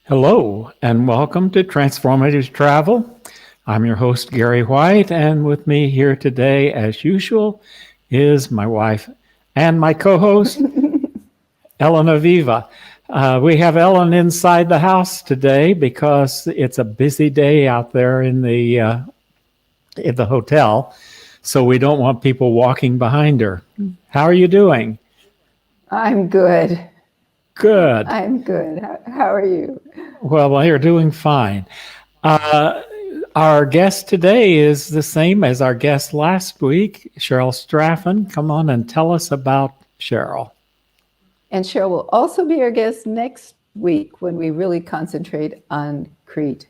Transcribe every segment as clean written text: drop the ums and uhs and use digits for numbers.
Hello, and welcome to Transformative Travel. I'm your host, Gary White, and with me here today, as usual, is my wife and my co-host, Ellen Aviva. We have Ellen inside the house today because it's a busy day out there in the hotel, so we don't want people walking behind her. How are you doing? I'm good. Good. I'm good. How are you? Well, you're doing fine. Our guest today is the same as our guest last week, Cheryl Straffon. Come on and tell us about Cheryl. And Cheryl will also be our guest next week when we really concentrate on Crete.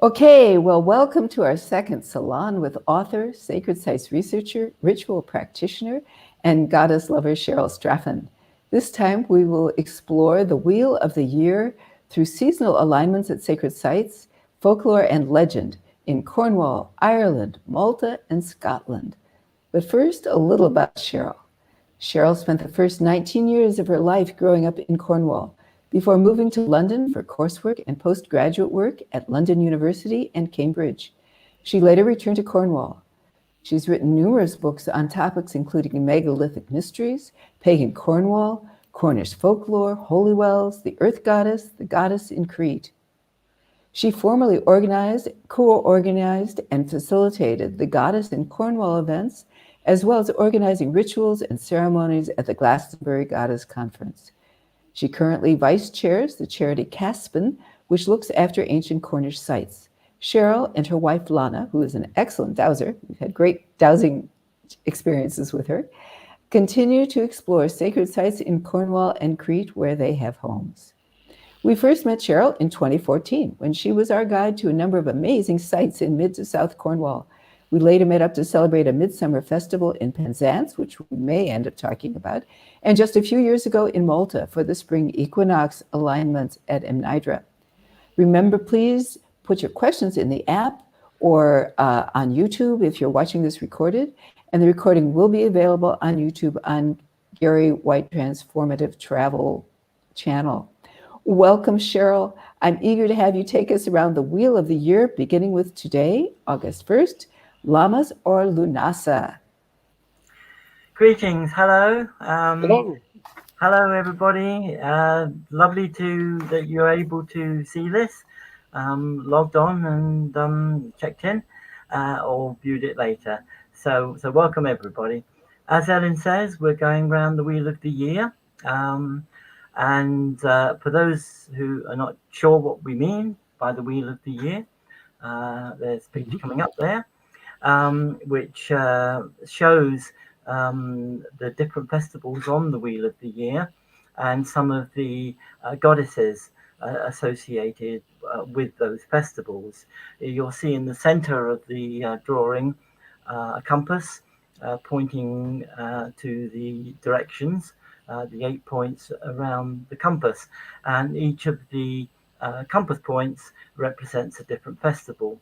Okay, well, welcome to our second salon with author, sacred sites researcher, ritual practitioner, and goddess lover Cheryl Straffon. This time we will explore the wheel of the year through seasonal alignments at sacred sites, folklore and legend in Cornwall, Ireland, Malta, and Scotland. But first, a little about Cheryl. Cheryl spent the first 19 years of her life growing up in Cornwall before moving to London for coursework and postgraduate work at London University and Cambridge. She later returned to Cornwall. She's written numerous books on topics including megalithic mysteries, pagan Cornwall, Cornish folklore, holy wells, the earth goddess, the goddess in Crete. She formerly organized, co-organized, and facilitated the Goddess in Cornwall events, as well as organizing rituals and ceremonies at the Glastonbury Goddess Conference. She currently vice chairs the charity Caspin, which looks after ancient Cornish sites. Cheryl and her wife Lana, who is an excellent dowser, we've had great dowsing experiences with her, continue to explore sacred sites in Cornwall and Crete where they have homes. We first met Cheryl in 2014 when she was our guide to a number of amazing sites in mid to South Cornwall. We later met up to celebrate a midsummer festival in Penzance, which we may end up talking about, and just a few years ago in Malta for the spring equinox alignments at Mnidra. Remember, please put your questions in the app or on YouTube if you're watching this recorded, and the recording will be available on YouTube on Gary White Transformative Travel channel. Welcome, Cheryl. I'm eager to have you take us around the wheel of the year, beginning with today, August 1st, Lamas or Lunasa. Greetings. Hello. Hello. Hello, everybody. Lovely that you're able to see this, logged on and checked in, or viewed it later. So welcome, everybody. As Ellen says, we're going around the wheel of the year. And for those who are not sure what we mean by the wheel of the year, there's a picture coming up there, which shows the different festivals on the wheel of the year and some of the goddesses associated with those festivals. You'll see in the center of the drawing a compass pointing to the directions, the 8 points around the compass, and each of the compass points represents a different festival.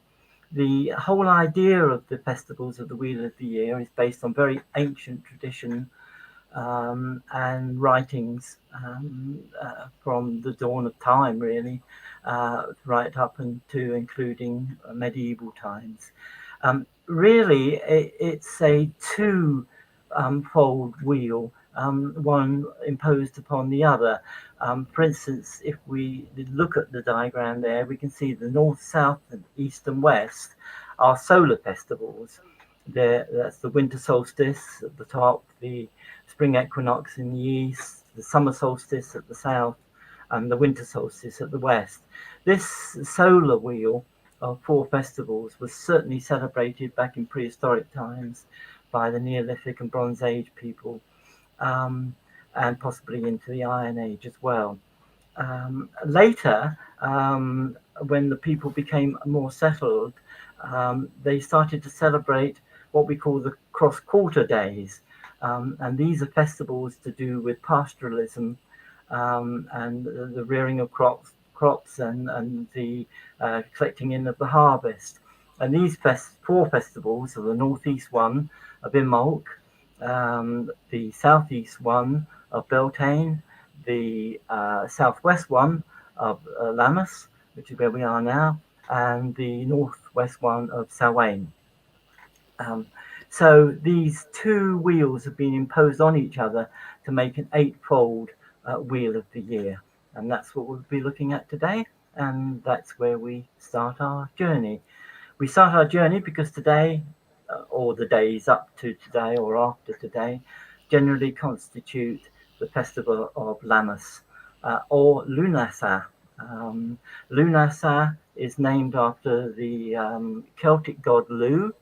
The whole idea of the festivals of the Wheel of the Year is based on very ancient tradition and writings from the dawn of time, really, right up into including medieval times. Really, it's a two-fold wheel, one imposed upon the other. For instance, if we look at the diagram there, we can see the north, south, and east and west are solar festivals. That's the winter solstice at the top, the spring equinox in the east, the summer solstice at the south, and the winter solstice at the west. This solar wheel of four festivals was certainly celebrated back in prehistoric times by the Neolithic and Bronze Age people. and possibly into the Iron Age as well. Later, when the people became more settled, they started to celebrate what we call the cross-quarter days. And these are festivals to do with pastoralism and the rearing of crops and the collecting in of the harvest. And these four festivals are the northeast one of Imbolc, the southeast one of Beltane, the southwest one of Lammas, which is where we are now, and the northwest one of Samhain. So these two wheels have been imposed on each other to make an eightfold wheel of the year. And that's what we'll be looking at today. And that's where we start our journey. We start our journey because today, or the days up to today or after today, generally constitute the festival of Lammas or Lunasa. Lunasa is named after the Celtic god Lu.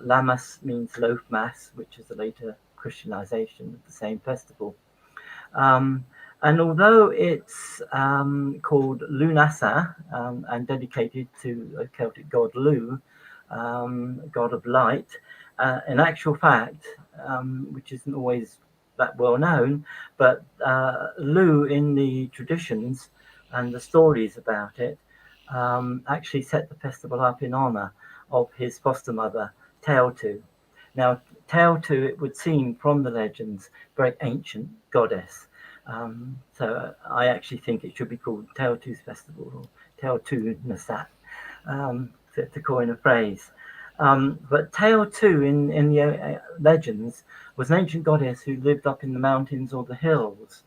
Lammas means loaf mass, which is a later Christianization of the same festival. And although it's called Lunasa and dedicated to a Celtic god Lu, god of light, in actual fact, which isn't always that well known, but Lu in the traditions and the stories about it actually set the festival up in honor of his foster mother, Teotu. Now, Teotu, it would seem from the legends, very ancient goddess. So I actually think it should be called Teotu's Festival or Teotu Nasat, to coin a phrase. But Teotu in the legends was an ancient goddess who lived up in the mountains or the hills.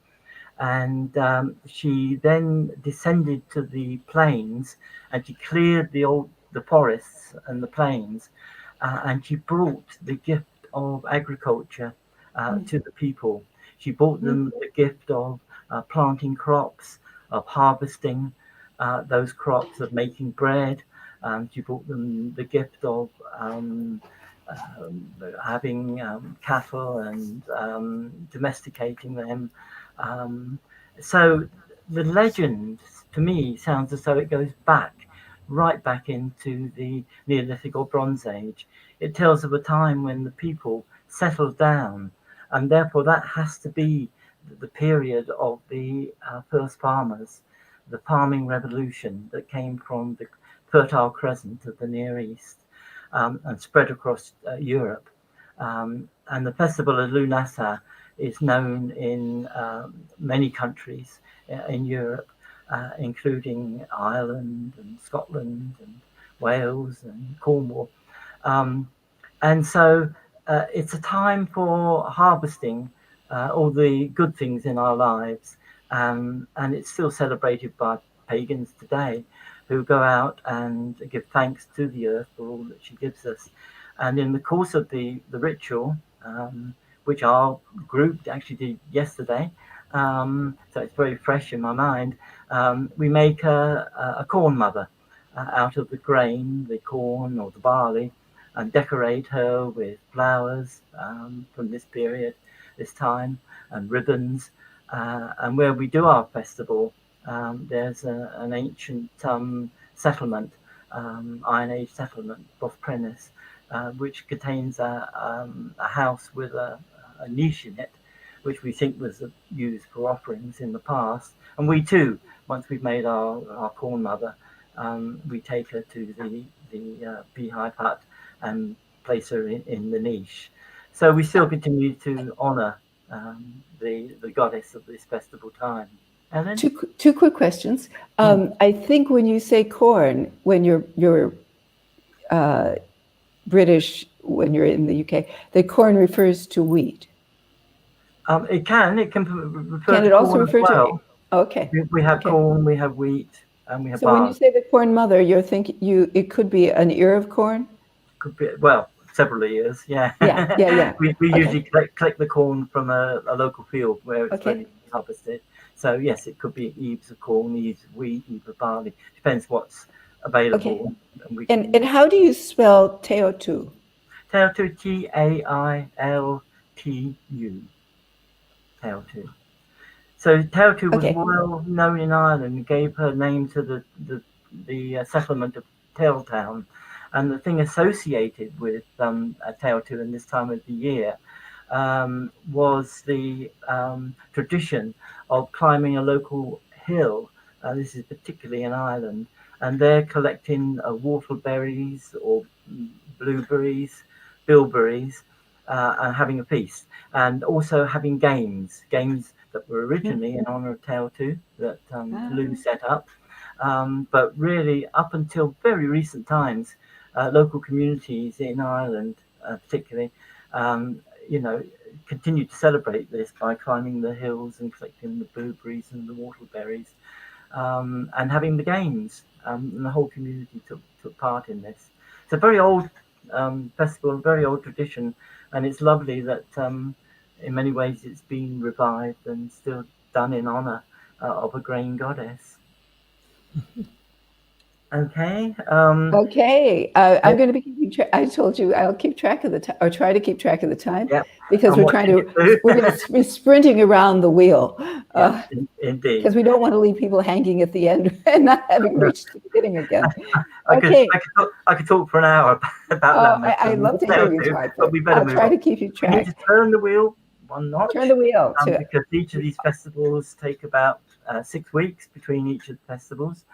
And she then descended to the plains and she cleared the forests and the plains, and she brought the gift of agriculture to the people. She brought them the gift of planting crops, of harvesting those crops, of making bread. She brought them the gift of having cattle and domesticating them. So the legend, to me, sounds as though it goes right back into the Neolithic or Bronze Age. It tells of a time when the people settled down, and therefore that has to be the period of the first farmers, the farming revolution that came from the Fertile Crescent of the Near East and spread across Europe. And the festival of Lunasa is known in many countries in Europe, including Ireland and Scotland and Wales and Cornwall. And so it's a time for harvesting all the good things in our lives. And it's still celebrated by pagans today who go out and give thanks to the earth for all that she gives us. And in the course of the ritual, which our group actually did yesterday, so it's very fresh in my mind, we make a corn mother out of the grain, the corn or the barley, and decorate her with flowers from this period, this time, and ribbons. And where we do our festival, there's an ancient settlement, Iron Age settlement, Bothprenis, which contains a house with a niche in it, which we think was used for offerings in the past. And we too, once we've made our corn mother, we take her to the beehive hut and place her in the niche. So we still continue to honor the goddess of this festival time. Ellen? Two quick questions. I think when you say corn, when you're British, when you're in the UK, the corn refers to wheat. It can refer Can to it also corn refer as well. to? Okay. We have Okay. corn, we have wheat, and we have So when you barley. say the corn mother, you're thinking it could be an ear of corn? Could be, well, several years, yeah. Yeah. we Okay. usually collect the corn from a local field where it's ready to be harvested. So yes, it could be eaves of corn, eaves of wheat, eaves of barley. Depends what's available. Okay. And how do you spell Teotu? Teotu, Tailtu. Tailtoo. So Tailtoo was Okay. well known in Ireland and gave her name to the settlement of Tailtown. And the thing associated with Tailtoo in this time of the year was the tradition of climbing a local hill. This is particularly in Ireland. And they're collecting whortleberries or blueberries, bilberries, and having a feast. And also having games that were originally in honor of Tailtoo that Lou set up. But really, up until very recent times, local communities in Ireland, particularly, you know, continued to celebrate this by climbing the hills and collecting the blueberries and the whortleberries, and having the games. And the whole community took part in this. It's a very old festival, a very old tradition, and it's lovely that in many ways it's been revived and still done in honor of a grain goddess. Okay. Okay. I'm going to be keeping track. I told you I'll keep track of the time, or try to keep track of the time, Yeah. because we're going to be sprinting around the wheel. Indeed. Because we don't want to leave people hanging at the end and not having reached the beginning again. Okay. I could talk for an hour about that. I love to hear you talk, but we better I'll move try on. to keep you track. We need to turn the wheel one notch. Turn the wheel. Because each of these festivals take about 6 weeks between each of the festivals.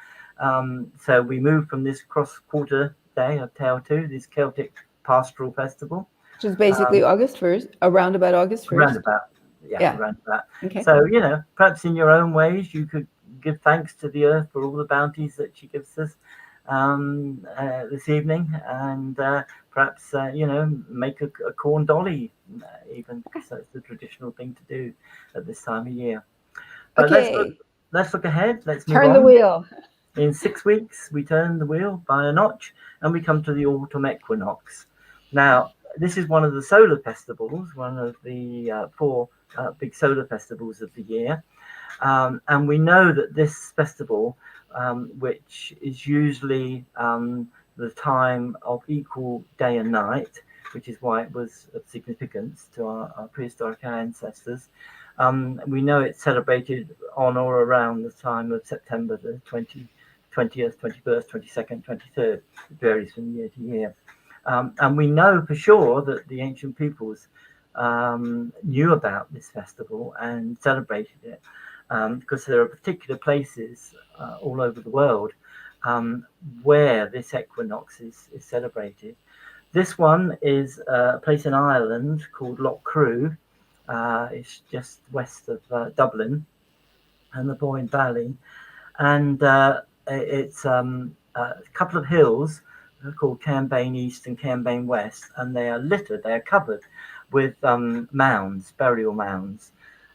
So we move from this cross-quarter day of Tailtoo, this Celtic Pastoral Festival. Which is basically August 1st, around about August 1st. Around about. Okay. So, you know, perhaps in your own ways, you could give thanks to the earth for all the bounties that she gives us this evening, and perhaps, you know, make a corn dolly even. So it's the traditional thing to do at this time of year. But Okay. let's look ahead. Let's move Turn on. the wheel. In 6 weeks, we turn the wheel by a notch and we come to the autumn equinox. Now, this is one of the solar festivals, one of the 4 big solar festivals of the year. And we know that this festival, which is usually the time of equal day and night, which is why it was of significance to our prehistoric ancestors, we know it's celebrated on or around the time of September the 20th, 21st, 22nd, 23rd. It varies from year to year. And we know for sure that the ancient peoples knew about this festival and celebrated it, because there are particular places all over the world where this equinox is celebrated. This one is a place in Ireland called Loch Crew. It's just west of Dublin and the Boyne Valley. And it's a couple of hills called Cairnbane East and Cairnbane West, and they are littered, they are covered with mounds, burial mounds.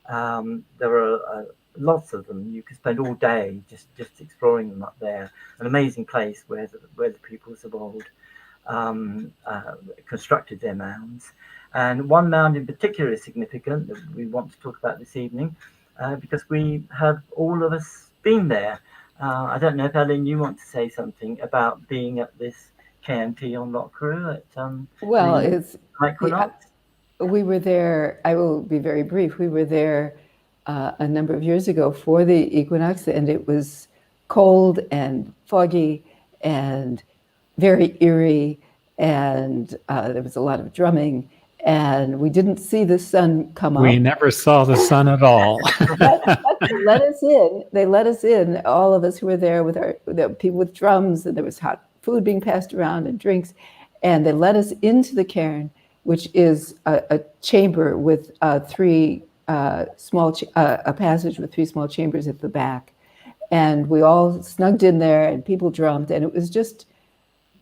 There are lots of them. You could spend all day just exploring them up there. An amazing place where the peoples of old constructed their mounds. And one mound in particular is significant that we want to talk about this evening, because we have all of us been there. I don't know if Ellen, you want to say something about being at this KMT on Loch Crew at Well, it's Equinox. We were there. I will be very brief. We were there a number of years ago for the equinox, and it was cold and foggy and very eerie, and there was a lot of drumming, and we didn't see the sun come up. We never saw the sun at all. But they let us in. They let us in, all of us who were there with the people with drums, and there was hot food being passed around and drinks, and they let us into the cairn, which is a chamber with a passage with 3 small chambers at the back. And we all snugged in there and people drummed, and it was just,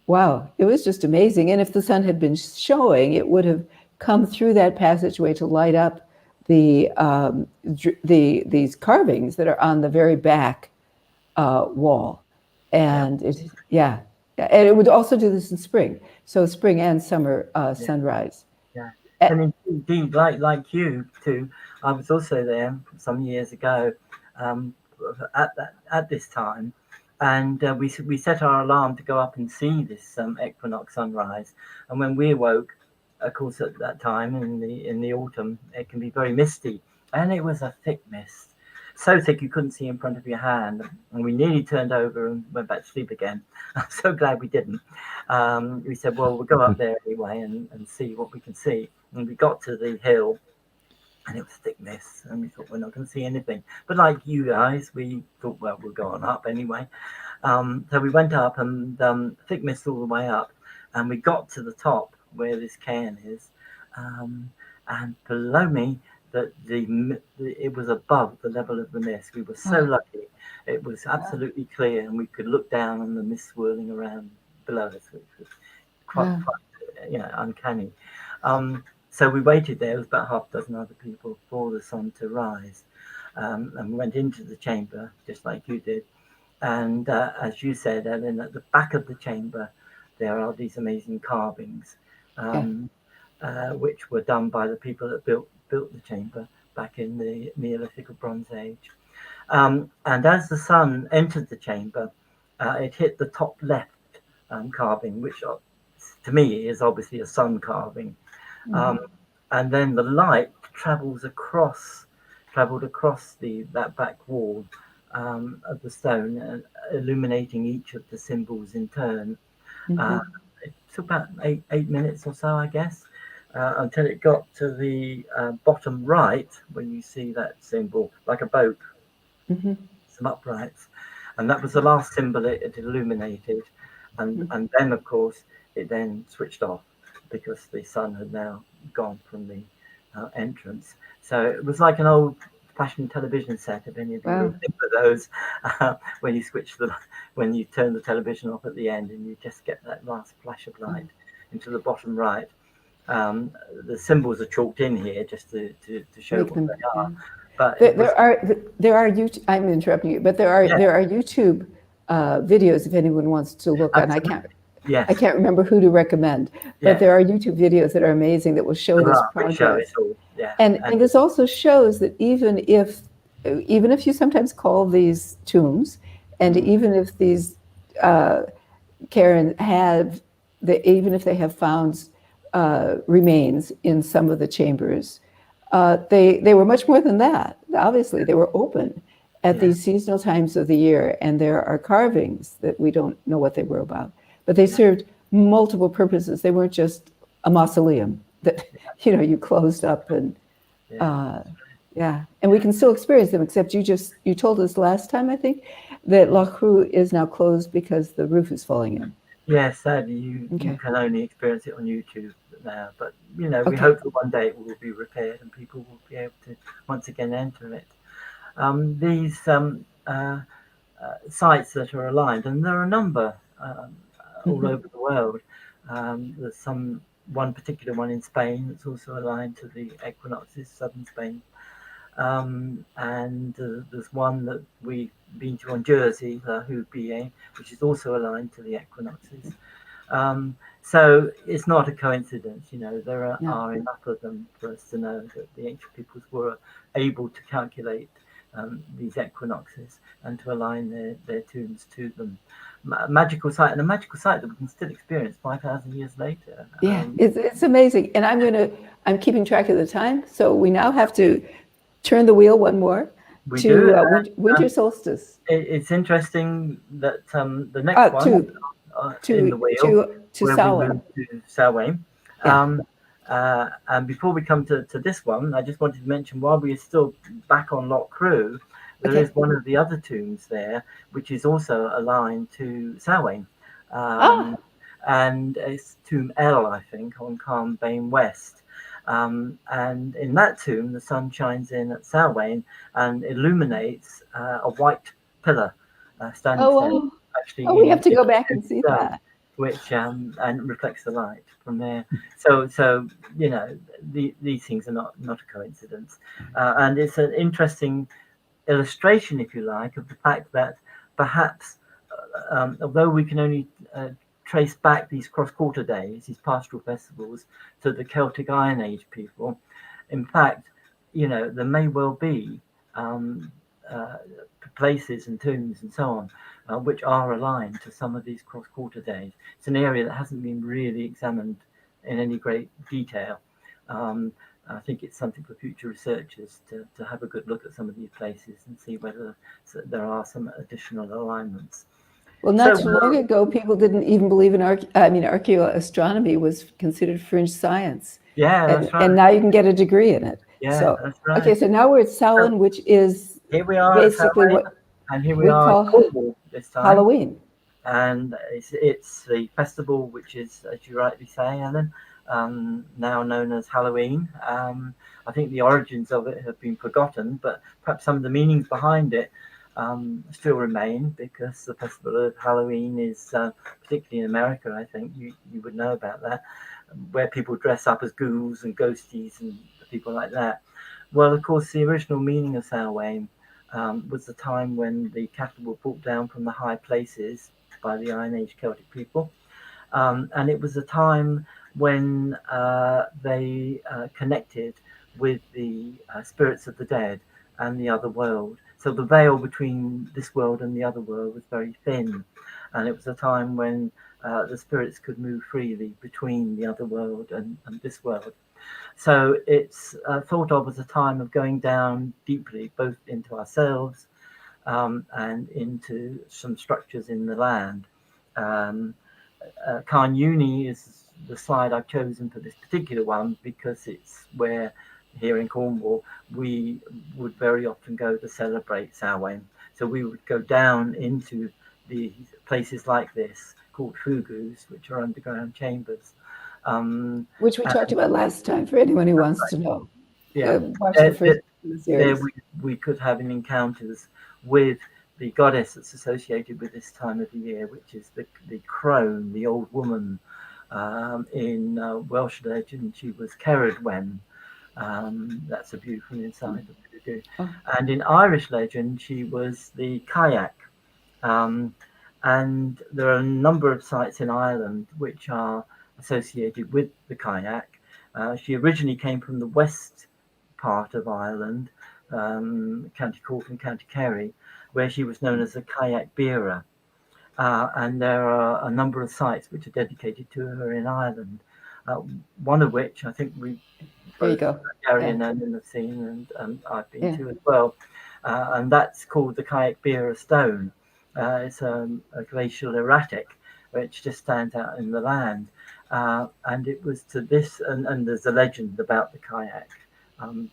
wow, it was just amazing. And if the sun had been showing, it would have come through that passageway to light up these carvings that are on the very back wall. And and it would also do this in spring. So spring and summer sunrise. Yeah, and indeed, like you too, I was also there some years ago at this time, and we set our alarm to go up and see this equinox sunrise. And when we awoke, of course, at that time in the autumn, it can be very misty and it was a thick mist, so thick you couldn't see in front of your hand, and we nearly turned over and went back to sleep again. I'm so glad we didn't. We said, well, we'll go up there anyway and see what we can see. And we got to the hill, and it was thick mist, and we thought we're not going to see anything. But like you guys, we thought, well, we'll go on up anyway. So we went up, and thick mist all the way up, and we got to the top where this cairn is, and below me, that it was above the level of the mist. We were so lucky. It was absolutely clear, and we could look down on the mist swirling around below us, which was quite uncanny. So we waited there. There was about half a dozen other people for the sun to rise, and we went into the chamber just like you did. And as you said, Ellen, at the back of the chamber, there are these amazing carvings, which were done by the people that built the chamber back in the Neolithic or Bronze Age. And as the sun entered the chamber, it hit the top left carving, which to me is obviously a sun carving. And then the light travelled across that back wall of the stone, illuminating each of the symbols in turn. It took about eight minutes or so, I guess, until it got to the bottom right, where you see that symbol like a boat, some uprights, and that was the last symbol it illuminated. And then, of course, it then switched off because the sun had now gone from the entrance. So it was like an old-fashioned television set. If any of you remember those, when you turn the television off at the end, and you just get that last flash of light into the bottom right. The symbols are chalked in here just to show what they are. But there are YouTube. I'm interrupting you, but there are YouTube videos if anyone wants to look on. I can't remember who to recommend, but there are YouTube videos that are amazing that will show this progress. And this also shows that even if you sometimes call these tombs, and even if these Karen even if they have found remains in some of the chambers, they were much more than that. Obviously, they were open at these seasonal times of the year, and there are carvings that we don't know what they were about, but they served multiple purposes. They weren't just a mausoleum that you closed up and and we can still experience them. Except you told us last time, I think, that Loch Rue is now closed because the roof is falling in. Yes, sadly, you can only experience it on YouTube now. But we hope that one day it will be repaired and people will be able to once again enter it. These sites that are aligned, and there are a number all over the world. There's one particular one in Spain that's also aligned to the equinoxes, southern Spain. And there's one that we've been to on Jersey, La Houbier, which is also aligned to the equinoxes. So it's not a coincidence, there are enough of them for us to know that the ancient peoples were able to calculate these equinoxes and to align their tombs to them. Magical site, and a magical site that we can still experience 5,000 years later. It's amazing. And I'm keeping track of the time, so we now have to turn the wheel one more to Winter Solstice. It's interesting that the next one in the wheel to Samhain. To Samhain. And before we come to this one, I just wanted to mention, while we are still back on Loch Rue, there is one of the other tombs there, which is also aligned to Samhain. And it's Tomb L, I think, on Carn Bain West. And in that tomb, the sun shines in at Samhain and illuminates a white pillar standing there. Actually, we have to go back and see that. Which and reflects the light from there. So these things are not a coincidence, and it's an interesting illustration, if you like, of the fact that perhaps although we can only trace back these cross-quarter days, these pastoral festivals, to the Celtic Iron Age people, in fact, there may well be places and tombs and so on which are aligned to some of these cross-quarter days. It's an area that hasn't been really examined in any great detail. I think it's something for future researchers to have a good look at some of these places and see whether there are some additional alignments. Well, not too long ago, people didn't even believe in archaeoastronomy was considered fringe science. Yeah, that's right. And now you can get a degree in it. Yeah, so, that's right. Okay, so now we're at Samhain, which is here we are basically what and here we are call Cornwall this time. Halloween. And it's the festival, which is, as you rightly say, Ellen, now known as Halloween. I think the origins of it have been forgotten, but perhaps some of the meanings behind it still remain, because the festival of Halloween is, particularly in America, I think you would know about that, where people dress up as ghouls and ghosties and people like that. Well, of course, the original meaning of Samhain was the time when the cattle were brought down from the high places by the Iron Age Celtic people. And it was a time when they connected with the spirits of the dead and the other world. So the veil between this world and the other world was very thin. And it was a time when the spirits could move freely between the other world and this world. So it's thought of as a time of going down deeply, both into ourselves and into some structures in the land. Carnuni is the slide I've chosen for this particular one, because it's where, here in Cornwall, we would very often go to celebrate Samhain. So we would go down into the places like this, called fugus, which are underground chambers. Which we talked about last time, for anyone who wants to know. Yeah, watch the first series. There we could have encounters with the goddess that's associated with this time of the year, which is the crone, the old woman. In Welsh legend, she was Cerridwen. That's a beautiful insight of voodoo. Oh. And in Irish legend, she was the Kayak. And there are a number of sites in Ireland which are associated with the Kayak. She originally came from the west part of Ireland, County Cork and County Kerry, where she was known as the Kayak bearer. And there are a number of sites which are dedicated to her in Ireland. One of which I think we both, Gary and Ellen, have seen, and I've been to as well. And that's called the Kayak bearer stone. It's a glacial erratic which just stands out in the land. And it was to this, and there's a legend about the Kayak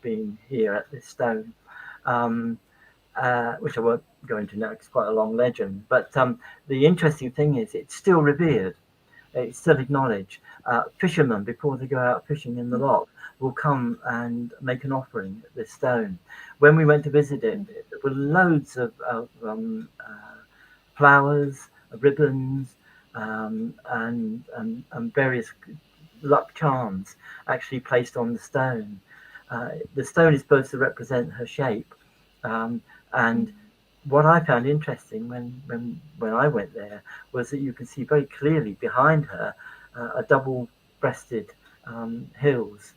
being here at this stone, which I won't go into now, it's quite a long legend. But the interesting thing is it's still revered, it's still acknowledged. Fishermen, before they go out fishing in the loch, will come and make an offering at this stone. When we went to visit it, there were loads of flowers, ribbons, and various luck charms actually placed on the stone. The stone is supposed to represent her shape, and what I found interesting when I went there was that you can see very clearly behind her a double-breasted hills.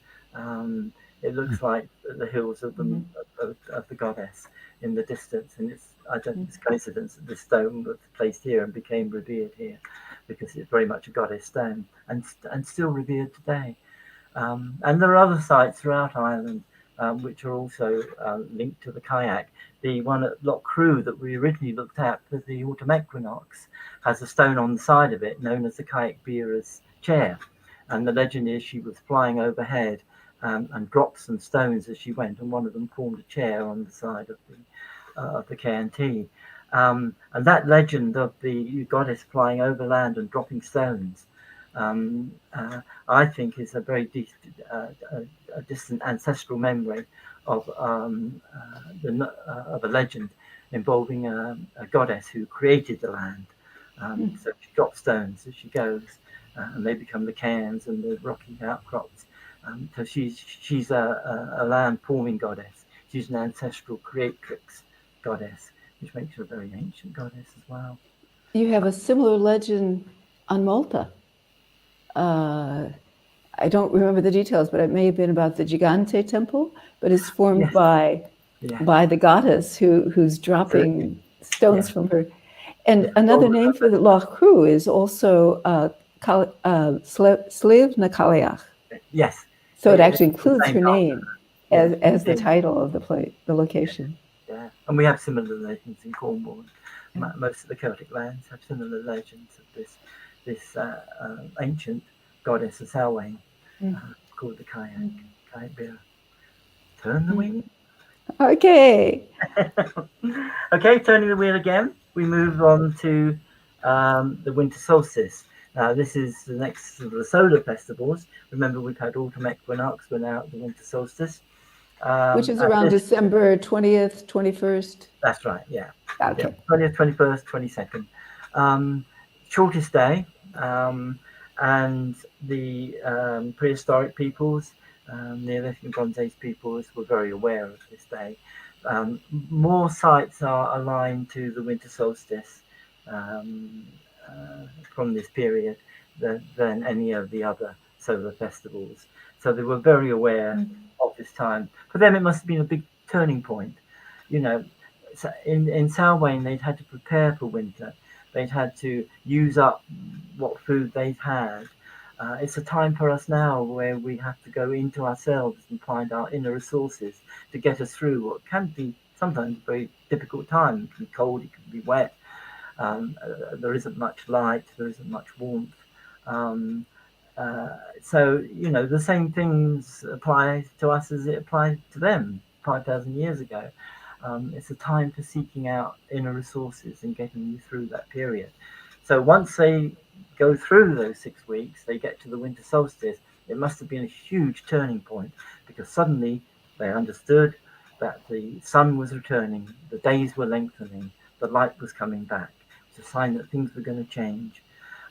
It looks like the hills of the goddess in the distance, and I don't think it's coincidence that this stone was placed here and became revered here, because it's very much a goddess stone and still revered today. And there are other sites throughout Ireland which are also linked to the Kayak. The one at Loch Crew that we originally looked at for the autumn equinox has a stone on the side of it known as the Kayak bearer's chair. And the legend is she was flying overhead and dropped some stones as she went, and one of them formed a chair on the side of the K&T. And that legend of the goddess flying over land and dropping stones, I think is a very distant ancestral memory of a legend involving a goddess who created the land. So she drops stones as she goes, and they become the cairns and the rocky outcrops. So she's a land forming goddess. She's an ancestral creatrix goddess, which makes her a very ancient goddess as well. You have a similar legend on Malta. I don't remember the details, but it may have been about the Gigante temple, but it's formed by the goddess who's dropping stones from her. And another name for the Loch Crew is also Sliv na Kayak. Yes. So it actually It's the includes same her time. name Yeah, as the yeah, title of the place, the location. yeah. And we have similar legends in Cornwall. Yeah. Most of the Celtic lands have similar legends of this ancient goddess of Selwyn, Mm. called the Kayak beer. Turn the wheel. Okay. Okay, turning the wheel again. We move on to the Winter Solstice. Now, this is the next of the solar festivals. Remember, we've had autumn equinox. We're now at the Winter Solstice. Which is At around this, December 20th, 21st. that's right. Yeah, yeah. Okay. 20th, 21st, 22nd. Shortest day, and the prehistoric peoples, Neolithic and Bronze Age peoples, were very aware of this day. More sites are aligned to the winter solstice um, from this period than any of the other solar festivals. So they were very aware of this time. For them, it must have been a big turning point. You know, so in Samhain, they'd had to prepare for winter. They'd had to use up what food they've had. It's a time for us now where we have to go into ourselves and find our inner resources to get us through what can be sometimes a very difficult time. It can be cold, it can be wet. There isn't much light, there isn't much warmth. Um, so, the same things apply to us as it applied to them 5,000 years ago. It's a time for seeking out inner resources and getting you through that period. So once they go through those 6 weeks, they get to the winter solstice. It must have been a huge turning point because suddenly they understood that the sun was returning, the days were lengthening, the light was coming back. It's a sign that things were going to change,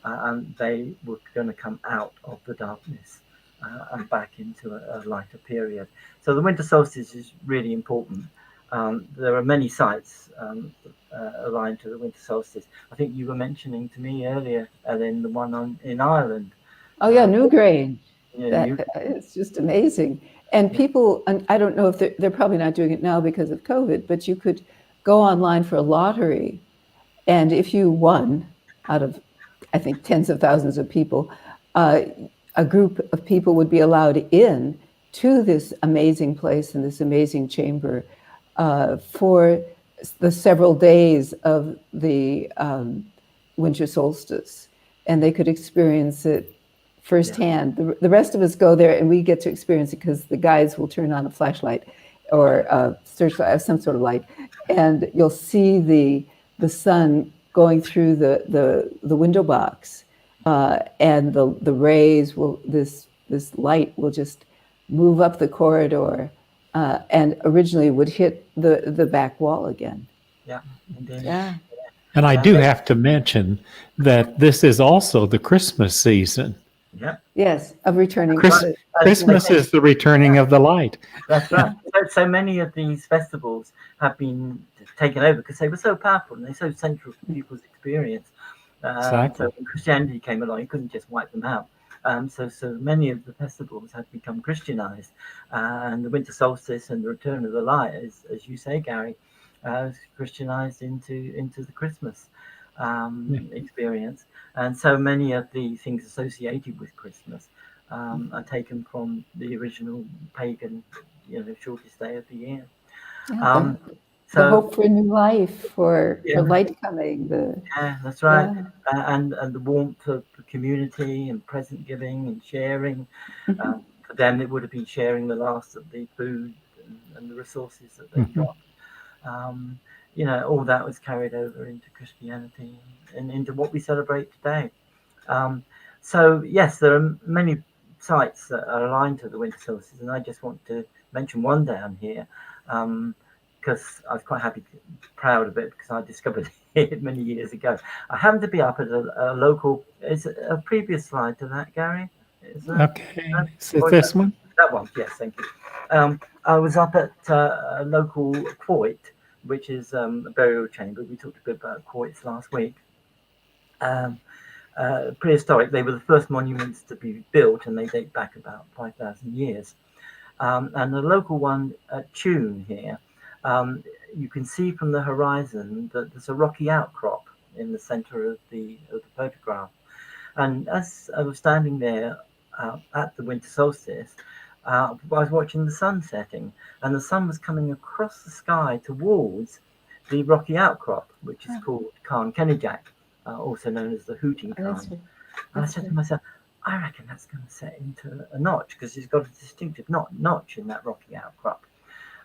and they were going to come out of the darkness and back into a lighter period. So the winter solstice is really important. There are many sites aligned to the winter solstice. I think you were mentioning to me earlier, Ellen, the one in Ireland. Oh yeah, Newgrange. Yeah, It's just amazing. And people, and I don't know if they're probably not doing it now because of COVID, but you could go online for a lottery, and if you won out of, I think, tens of thousands of people, a group of people would be allowed in to this amazing place and this amazing chamber for the several days of the winter solstice, and they could experience it firsthand. The rest of us go there and we get to experience it because the guides will turn on a flashlight or searchlight, some sort of light, and you'll see the sun going through the window box, and the rays will this light will just move up the corridor, and originally would hit the back wall again. Yeah, indeed. Yeah. And I do have to mention that this is also the Christmas season. Yeah. Yes, of returning. Christmas is the returning of the light. That's right. So many of these festivals have been taken over because they were so powerful and they're so central to people's experience. Exactly. So when Christianity came along, you couldn't just wipe them out. So many of the festivals have become Christianized, and the winter solstice and the return of the light, as you say, Gary, is Christianized into the Christmas experience. And so many of the things associated with Christmas are taken from the original pagan, shortest day of the year. Yeah, So the hope for new life, for Yeah. light coming. Yeah, that's right. Yeah. And the warmth of the community and present giving and sharing. For them, it would have been sharing the last of the food and the resources that they've got. All that was carried over into Christianity and into what we celebrate today. So yes, there are many sites that are aligned to the winter solstice, and I just want to mention one down here because I was quite proud of it because I discovered it many years ago. I happened to be up at a local. Is it a previous slide to that, Gary? Okay, is it this one? That one, yes, thank you. I was up at a local quoit, which is a burial chamber. We talked a bit about quoits last week. Prehistoric, they were the first monuments to be built, and they date back about 5,000 years. And the local one at Tune here, you can see from the horizon that there's a rocky outcrop in the center of the photograph. And as I was standing there at the winter solstice, I was watching the sun setting, and the sun was coming across the sky towards the rocky outcrop, which is called Kayak, also known as the Hooting Oh, that's Tarn. right. And I That's said to right. myself, I reckon that's going to set into a notch because it's got a distinctive notch in that rocky outcrop.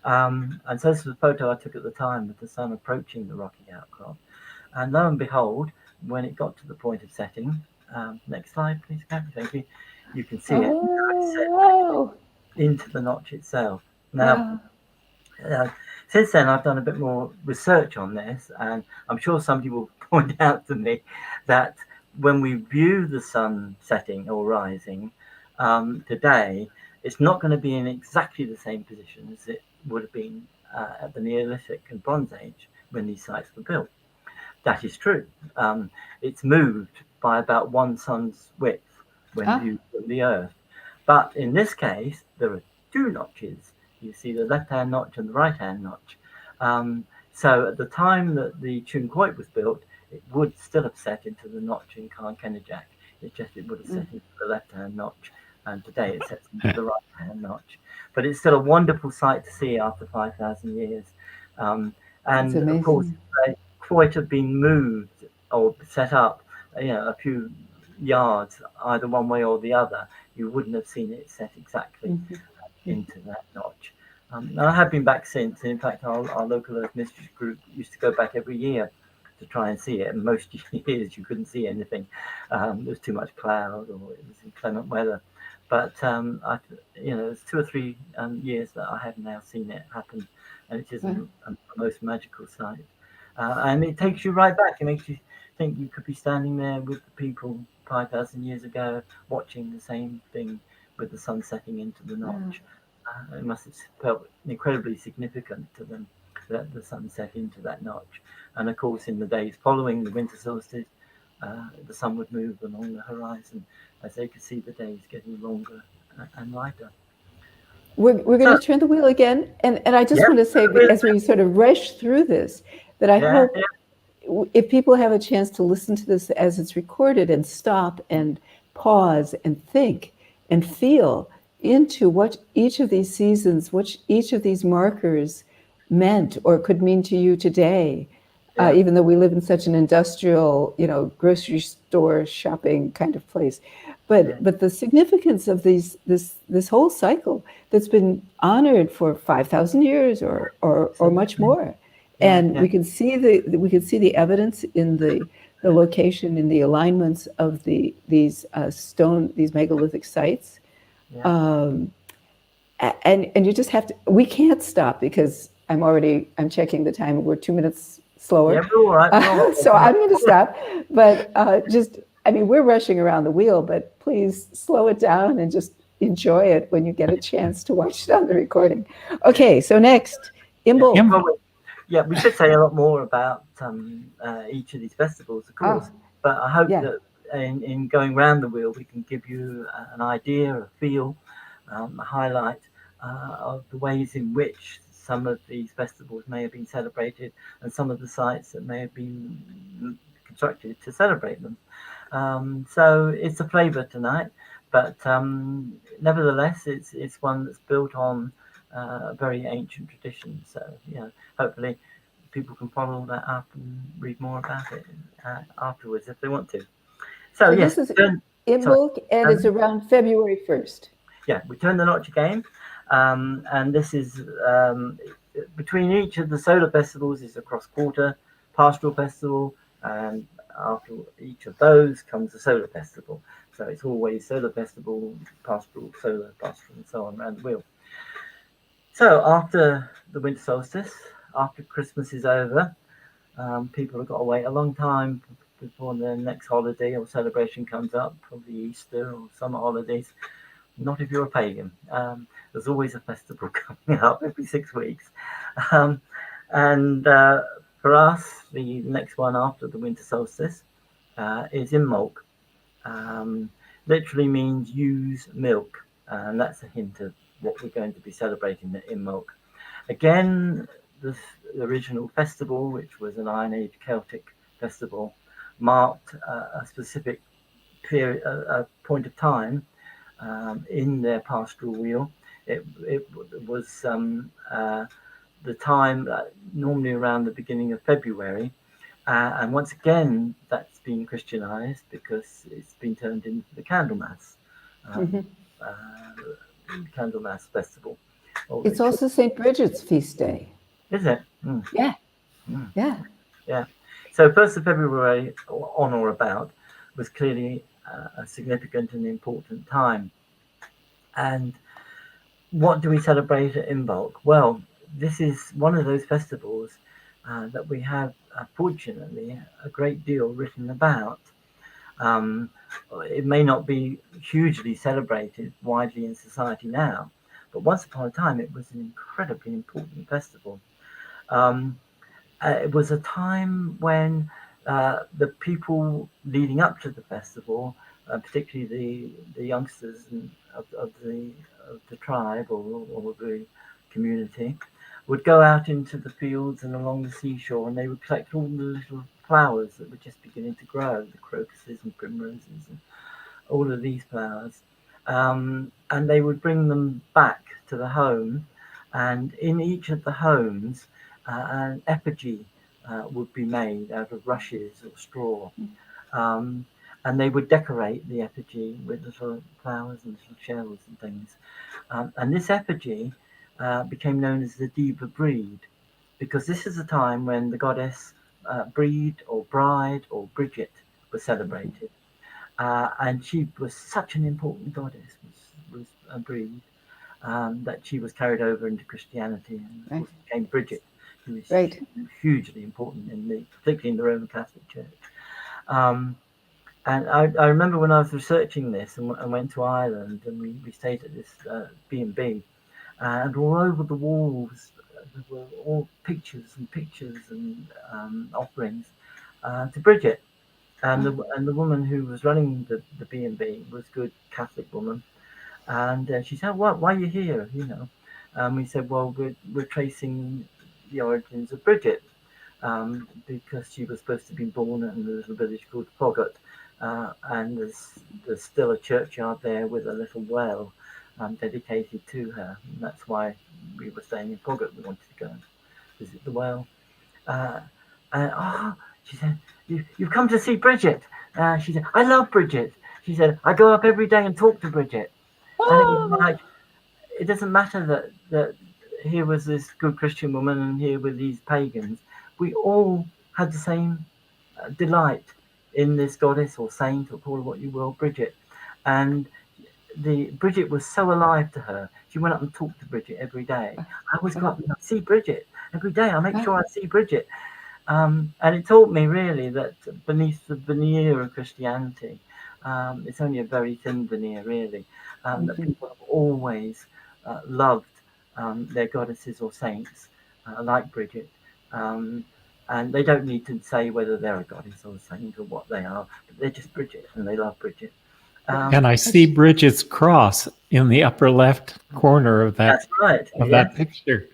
And so this was a photo I took at the time with the sun approaching the rocky outcrop. And lo and behold, when it got to the point of setting, next slide, please, Kathy, thank you. You can see it set Oh, into the notch itself. Now, wow. uh, since then, I've done a bit more research on this, and I'm sure somebody will point out to me that when we view the sun setting or rising today, it's not going to be in exactly the same position as it would have been at the Neolithic and Bronze Age when these sites were built. That is true. It's moved by about one sun's width when Ah, viewed from the Earth. But in this case, there are two notches. You see the left-hand notch and the right-hand notch. So at the time that the Chunquoit was built, it would still have set into the notch in Kenajak. It's just it would have set into the left-hand notch, and today it sets into the right-hand notch. But it's still a wonderful sight to see after 5,000 years. that's And of course, amazing. quite have been moved or set up, a few yards either one way or the other, you wouldn't have seen it set exactly into that notch. And I have been back since. In fact, our local Earth Mysteries group used to go back every year to try and see it. And most years you couldn't see anything. There was too much cloud or it was inclement weather. But it's 2 or 3 years that I have now seen it happen, and it is Wow. a most magical sight. And it takes you right back. It makes you think you could be standing there with the people 5,000 years ago, watching the same thing with the sun setting into the Wow. notch. It must have felt incredibly significant to them that the sun set into that notch. And of course, in the days following the winter solstice, the sun would move along the horizon as they could see the days getting longer and lighter. We're going So, to turn the wheel again. And I just yeah, want to say, as we sort of rush through this, that I yeah, hope if people have a chance to listen to this as it's recorded and stop and pause and think and feel into what each of these seasons, what each of these markers meant or could mean to you today, yeah, even though we live in such an industrial, grocery store shopping kind of place. yeah, But the significance of this whole cycle that's been honored for 5,000 years or much absolutely. more, Yeah, and yeah, we can see the evidence in the location, in the alignments of these megalithic sites, yeah. um, and you just have to. We can't stop because I'm checking the time. We're 2 minutes Yeah, slower, we're all right. We're all so I'm going to stop. But we're rushing around the wheel. But please slow it down and just enjoy it when you get a chance to watch it on the recording. yeah, Okay, so next, yeah. Imbolc. Well, we could say a lot more about each of these festivals, of Ah, course, but I hope yeah. that in going round the wheel, we can give you an idea, a feel, a highlight of the ways in which some of these festivals may have been celebrated and some of the sites that may have been constructed to celebrate them. So it's a flavour tonight, but nevertheless, it's one that's built on a very ancient tradition. So hopefully people can follow that up and read more about it afterwards if they want to. So So yes, this is sorry, Imbolc, and it's around February 1st. yeah, we turn the notch again, and this is between each of the solar festivals is a cross-quarter pastoral festival, and after each of those comes the solar festival. So it's always solar festival, pastoral, solar, pastoral, and so on around the wheel. So after the winter solstice, after Christmas is over, people have got to wait a long time before the next holiday or celebration comes up, probably Easter or summer holidays. Not if you're a pagan. There's always a festival coming up every 6 weeks. Um, and for us, the next one after the winter solstice is Imbolc. Um, Literally means use milk. And that's a hint of what we're going to be celebrating at Imbolc. Again, the original festival, which was an Iron Age Celtic festival, marked a specific period, a point of time in their pastoral wheel. it was the time normally around the beginning of February. And once again, that's been Christianized because it's been turned into the Candlemas, Candlemas festival. It's also St. Bridget's feast day. Is it? Mm. Yeah. Mm. Yeah. Yeah. So 1st of February, on or about, was clearly a significant and important time. And what do we celebrate at Imbolc? Well, this is one of those festivals that we have, fortunately, a great deal written about. It may not be hugely celebrated widely in society now, but once upon a time it was an incredibly important festival. It was a time when the people leading up to the festival, particularly the youngsters of the tribe or the community, would go out into the fields and along the seashore, and they would collect all the little flowers that were just beginning to grow, the crocuses and primroses and all of these flowers, and they would bring them back to the home, and in each of the homes an effigy would be made out of rushes or straw, and they would decorate the effigy with little flowers and little shells and things, and this effigy became known as the Diva Breed, because this is a time when the goddess Breed or Bride or Bridget was celebrated. And she was such an important goddess, was a Breed, that she was carried over into Christianity and of course became Bridget, who was hugely important particularly in the Roman Catholic Church. And I remember when I was researching this and went to Ireland, and we stayed at this B&B, and all over the walls there were all pictures and offerings to Bridget. And the woman who was running the B&B was a good Catholic woman, and she said, why are you here, you know? And we said, well, we're tracing the origins of Bridget, because she was supposed to be born in a little village called Foggot, and there's still a churchyard there with a little well dedicated to her, and that's why we were staying in Foggot. We wanted to go and visit the well. She said, you've come to see Bridget. She said, I love Bridget. She said, I go up every day and talk to Bridget. And it was like, it doesn't matter that here was this good Christian woman and here were these pagans. We all had the same delight in this goddess or saint, or call her what you will, Bridget. And Bridget was so alive to her. She went up and talked to Bridget every day. I always go up and see Bridget every day. I make sure I see Bridget. And it taught me really that beneath the veneer of Christianity, it's only a very thin veneer really, that people have always loved their goddesses or saints like Bridget. And they don't need to say whether they're a goddess or a saint or what they are, but they're just Bridget and they love Bridget. And I see Bridget's cross in the upper left corner of that, that's right. that picture.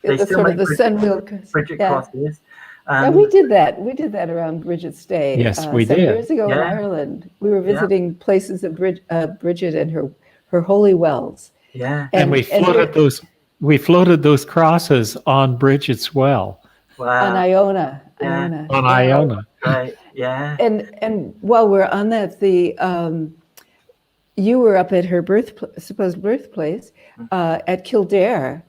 They still sort make of the sunwheel Bridget crosses. Yeah, we did that. We did that around Bridget's Day. Yes, we some did. years ago in Ireland. We were visiting places of Bridget and her holy wells. Yeah, and we floated those crosses on Bridget's well. Wow. On Iona. On Iona. Right. Yeah. And while we're on that, you were up at her supposed birthplace at Kildare.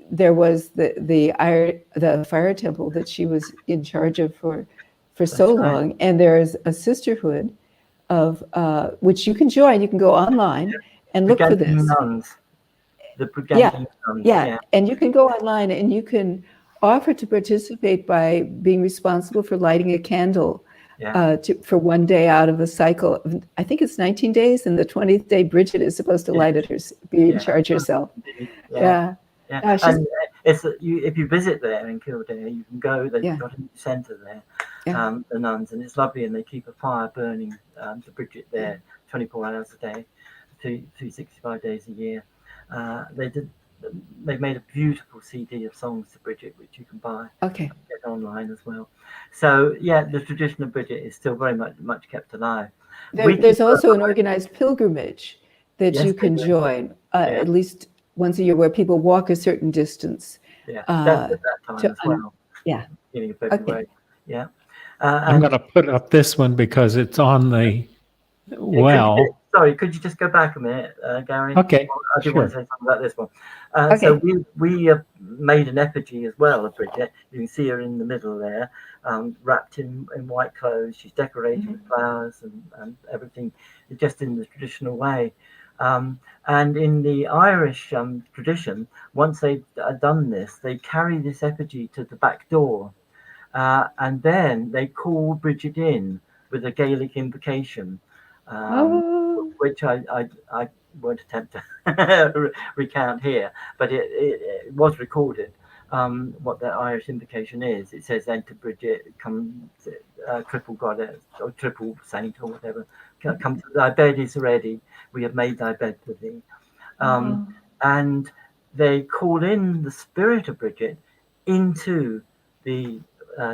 There was the fire temple that she was in charge of for so long, and there is a sisterhood of which you can join. You can go online and look for this. Nuns. The Brigantian nuns. Yeah, and you can go online and you can offer to participate by being responsible for lighting a candle for one day out of a cycle. I think it's 19 days, and the 20th day Bridget is supposed to light it be in charge herself. Yeah. And if you visit there in Kildare, you can go. They've got a new centre there, the nuns, and it's lovely. And they keep a fire burning to Bridget there 24 hours a day, 365 days a year. They've made a beautiful CD of songs to Bridget, which you can buy. Okay. Get online as well. So the tradition of Bridget is still very much kept alive. There's also an organized pilgrimage that Yes, you they can do. join Yeah. at least once a year, where people walk a certain distance. Yeah, that's at that time to as well. yeah. Beginning of Okay. February. Yeah. I'm going to put up this one because it's on the well. Could you just go back a minute, Gary? Okay, I did want to sure. say something about this one. Okay. So we made an effigy as well of Bridget. You can see her in the middle there, wrapped in white clothes. She's decorated with flowers and everything, just in the traditional way. And in the Irish tradition, once they've done this, they carry this effigy to the back door. And then they call Bridget in with a Gaelic invocation, which I won't attempt to recount here, but it was recorded. What the Irish invocation is, it says, "Enter Bridget, come, triple goddess or triple saint or whatever. Come, thy bed is ready. We have made thy bed for thee." And they call in the spirit of Bridget into the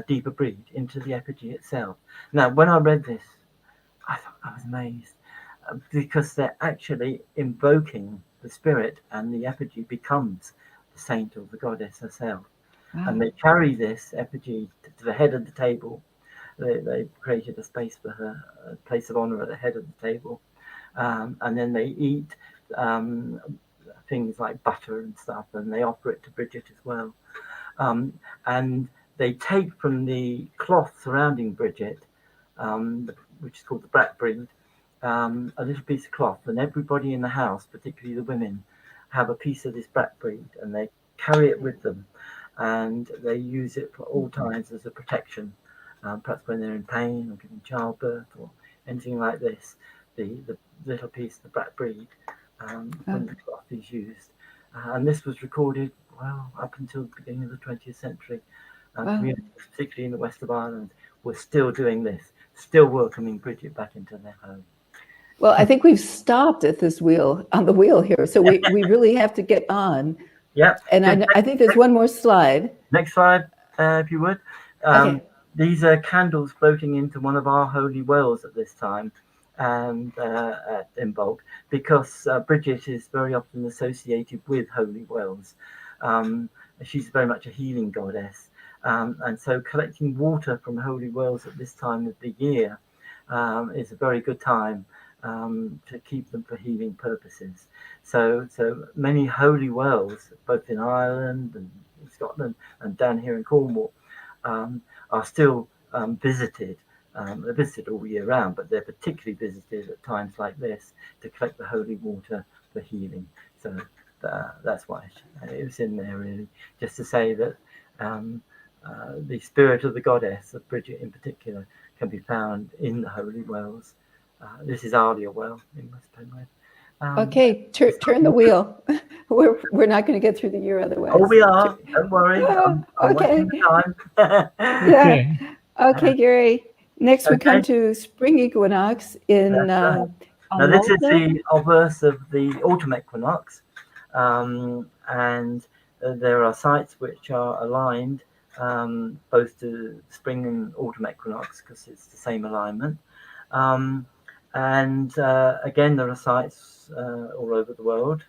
deeper breed, into the effigy itself. Now, when I read this, I thought I was amazed because they're actually invoking the spirit, and the effigy becomes the saint or the goddess herself. And they carry this effigy to the head of the table. They created a space for her, a place of honor at the head of the table. And then they eat things like butter and stuff, and they offer it to Bridget as well. And they take from the cloth surrounding Bridget, which is called the brat breed, a little piece of cloth, and everybody in the house, particularly the women, have a piece of this brat breed, and they carry it with them, and they use it for all times as a protection, perhaps when they're in pain or giving childbirth or anything like this. The little piece of the brat breed from the cloth is used, and this was recorded up until the beginning of the 20th century. Communities, particularly in the west of Ireland, were still doing this, still welcoming Bridget back into their home. Well, I think we've stopped at this wheel, on the wheel here, so we really have to get on. Yeah. And I think there's one more slide. Next slide, if you would. Okay. These are candles floating into one of our holy wells at this time, and in bulk, because Bridget is very often associated with holy wells. She's very much a healing goddess, and so collecting water from holy wells at this time of the year is a very good time to keep them for healing purposes. So many holy wells, both in Ireland and in Scotland and down here in Cornwall, are still visited. They're visited all year round, but they're particularly visited at times like this to collect the holy water for healing. So that's why it was in there, really, just to say that the spirit of the goddess, of Bridget in particular, can be found in the holy wells. This is Alia Well in West Penrith. Okay, turn the wheel. We're not going to get through the year otherwise. Oh, we are. Don't worry. I'm Okay. watching the time. Yeah. Okay, Gary. Next, we come to spring equinox in Now, on this is Malta. the obverse of the autumn equinox, and there are sites which are aligned both to spring and autumn equinox because it's the same alignment. And again, there are sites all over the world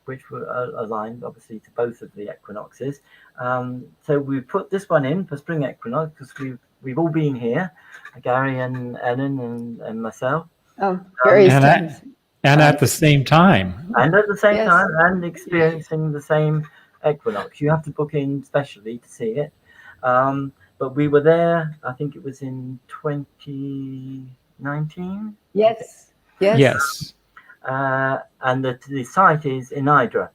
which were aligned, obviously, to both of the equinoxes. So we put this one in for spring equinox because we've all been here, Gary and Ellen and myself. Oh, various And times. and at the same time. And at the same Yes. time, and experiencing the same equinox. You have to book in specially to see it. But we were there, I think it was in 2019. Yes. Yes. And the site is in Hydra.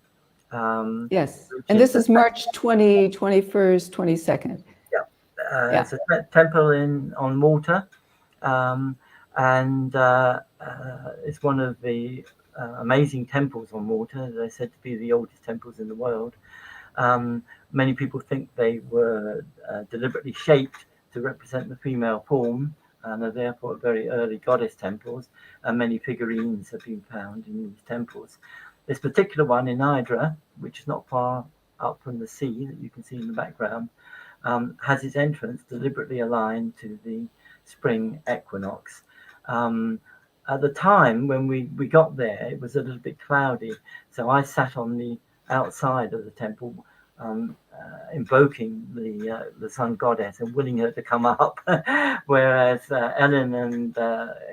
Yes. And this is March 20, 21st, 22nd. It's a temple on Malta. And it's one of the amazing temples on Malta. They're said to be the oldest temples in the world. Many people think they were deliberately shaped to represent the female form, and are therefore very early goddess temples, and many figurines have been found in these temples. This particular one in Hydra, which is not far up from the sea that you can see in the background, has its entrance deliberately aligned to the spring equinox. at the time when we got there, it was a little bit cloudy. So I sat on the outside of the temple, invoking the sun goddess and willing her to come up, whereas Ellen and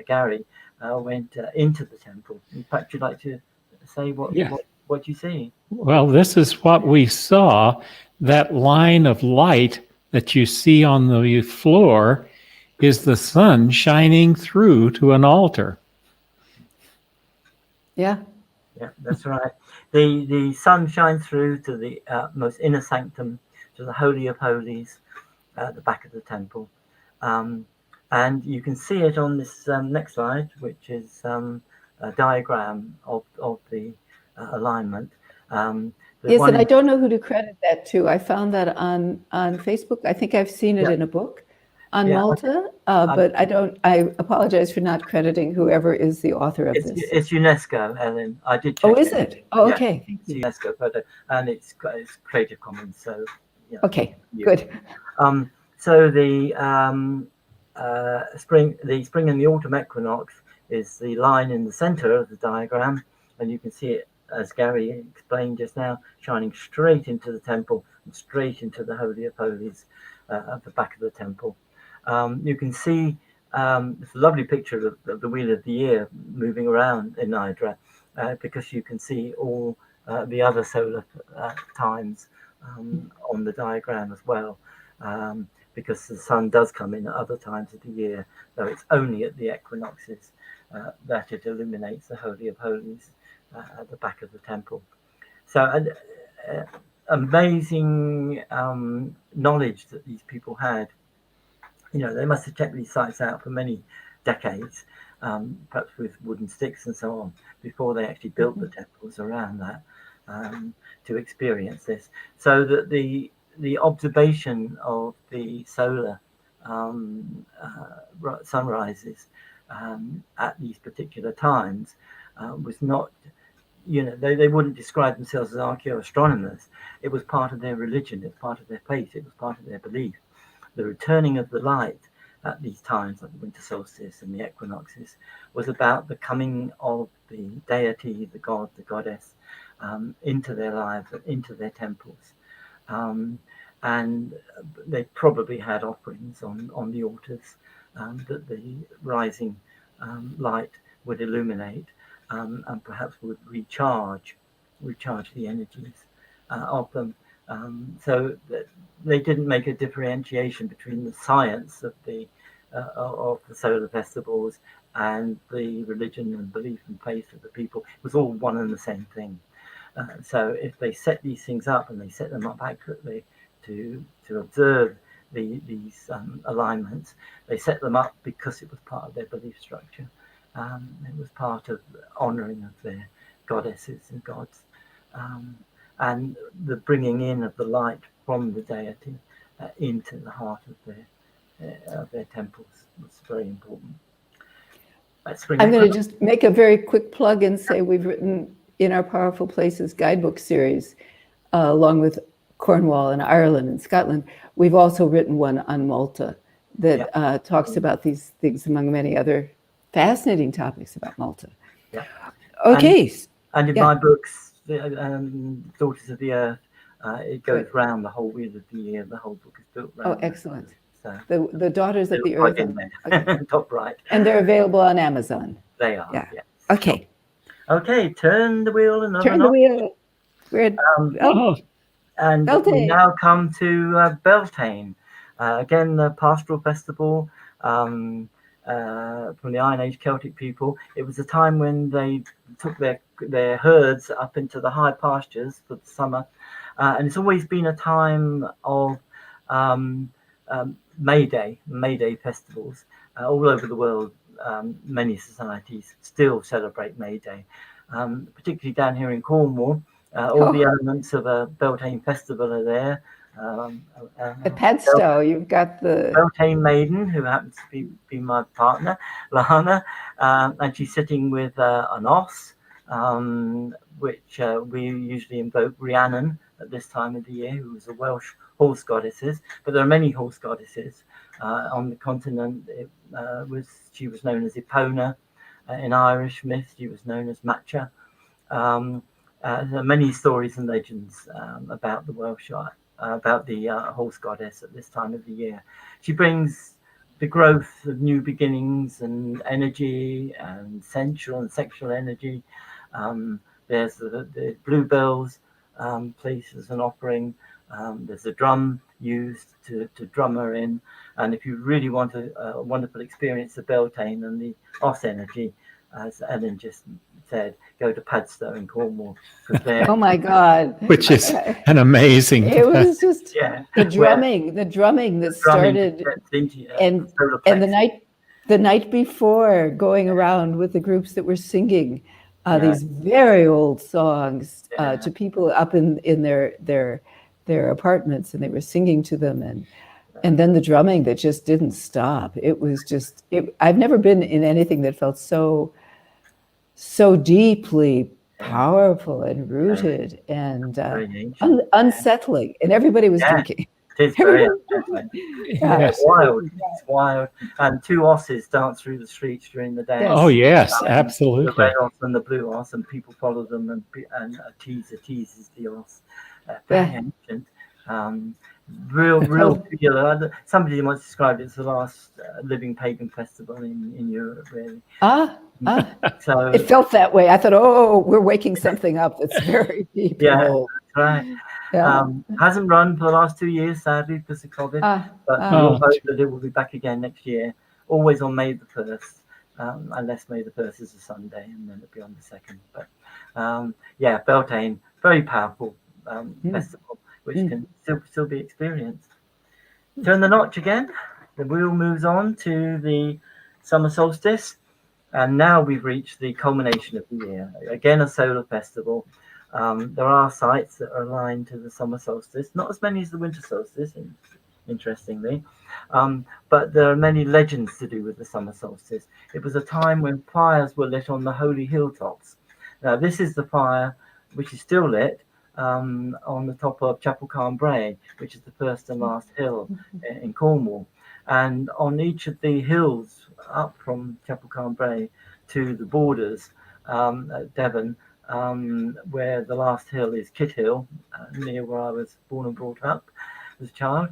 Gary went into the temple. In fact, you'd like to say what you see? Well, this is what we saw. That line of light that you see on the floor is the sun shining through to an altar. Yeah. Yeah, that's right. The sun shines through to the most inner sanctum, to the Holy of Holies, at the back of the temple. And you can see it on this next slide, which is a diagram of the alignment. Yes, and I don't know who to credit that to. I found that on Facebook. I think I've seen it in a book on Malta, but I apologize for not crediting whoever is the author of this. It's UNESCO, Ellen. I did check. Oh, is it? Oh, yeah. Okay. Thank you. It's UNESCO photo, and it's Creative Commons. So, yeah. Okay, good. So the spring and the autumn equinox is the line in the center of the diagram, and you can see it, as Gary explained just now, shining straight into the temple and straight into the Holy of Holies at the back of the temple. You can see it's a lovely picture of the Wheel of the Year moving around in Nidra, because you can see all the other solar times on the diagram as well, because the sun does come in at other times of the year, though it's only at the equinoxes that it illuminates the Holy of Holies at the back of the temple. So amazing knowledge that these people had. You know, they must have checked these sites out for many decades, perhaps with wooden sticks and so on, before they actually built the temples around that to experience this. So that the observation of the solar sunrises at these particular times was not, you know, they wouldn't describe themselves as archaeoastronomers. It was part of their religion, it was part of their faith, it was part of their belief. The returning of the light at these times, like the winter solstice and the equinoxes, was about the coming of the deity, the god, the goddess, into their lives, into their temples. And they probably had offerings on the altars that the rising light would illuminate, and perhaps would recharge the energies of them. So that they didn't make a differentiation between the science of the solar festivals and the religion and belief and faith of the people. It was all one and the same thing. So if they set these things up, and they set them up accurately to observe these alignments, they set them up because it was part of their belief structure. It was part of honouring of their goddesses and gods. And the bringing in of the light from the deity into the heart of their temples was very important. I'm going to just make a very quick plug and say we've written in our Powerful Places guidebook series, along with Cornwall and Ireland and Scotland. We've also written one on Malta that talks about these things, among many other fascinating topics about Malta. Yeah. Okay. And in my books, Daughters of the Earth, it goes round the whole Wheel of the Year. The whole book is built around. Oh, excellent. So the Daughters of the Earth. Okay. Top right. And they're available on Amazon. They are. Yeah. Yes. Okay. Okay. Turn the wheel another Turn the wheel. We're at and Beltane. we now come to Beltane. Again, the Pastoral Festival from the Iron Age Celtic people. It was a time when they took their herds up into the high pastures for the summer, and it's always been a time of May Day festivals all over the world. Many societies still celebrate May Day, particularly down here in Cornwall. All the elements of a Beltane festival are there. At Padstow, you've got the Beltane maiden, who happens to be my partner, Lana, and she's sitting with an os, which we usually invoke Rhiannon at this time of the year, who was a Welsh horse goddesses. But there are many horse goddesses on the continent. She was known as Epona, In Irish myth, she was known as Matcha. There are many stories and legends about the Welsh, about the horse goddess at this time of the year. She brings the growth of new beginnings and energy and sensual and sexual energy. There's the bluebells placed as an offering. There's a drum used to drum her in. And if you really want a wonderful experience of Beltane and the Os energy, as Ellen just said, go to Padstow in Cornwall. Oh my God! Which is an amazing. It was just Yeah. the drumming that started, and the night before, going around with the groups that were singing these very old songs to people up in their apartments, and they were singing to them, and then the drumming that just didn't stop. It was just I've never been in anything that felt so deeply powerful and rooted and unsettling, and everybody was drinking. It's very unsettling. Yes. It's wild. And two osses dance through the streets during the day. Yes. Oh yes, The absolutely. red os and the blue os, and people follow them, and a tease the os. Very ancient. Real feel. Somebody once described it as the last living pagan festival in Europe, really. So It felt that way. I thought, oh, we're waking something up that's very deep. yeah, and old. that's right. Hasn't run for the last 2 years, sadly, because of COVID. But we all hope that it will be back again next year. Always on May the 1st, unless May the 1st is a Sunday, and then it'll be on the 2nd. But Beltane, very powerful festival, which can still be experienced. Turn the notch again. The wheel moves on to the summer solstice. And now we've reached the culmination of the year. Again, a solar festival. There are sites that are aligned to the summer solstice, not as many as the winter solstice, interestingly. But there are many legends to do with the summer solstice. It was a time when fires were lit on the holy hilltops. Now, this is the fire which is still lit on the top of Chapel Bray, which is the first and last hill in Cornwall. And on each of the hills up from Chapel Bray to the borders at Devon, where the last hill is Kit Hill, near where I was born and brought up as a child,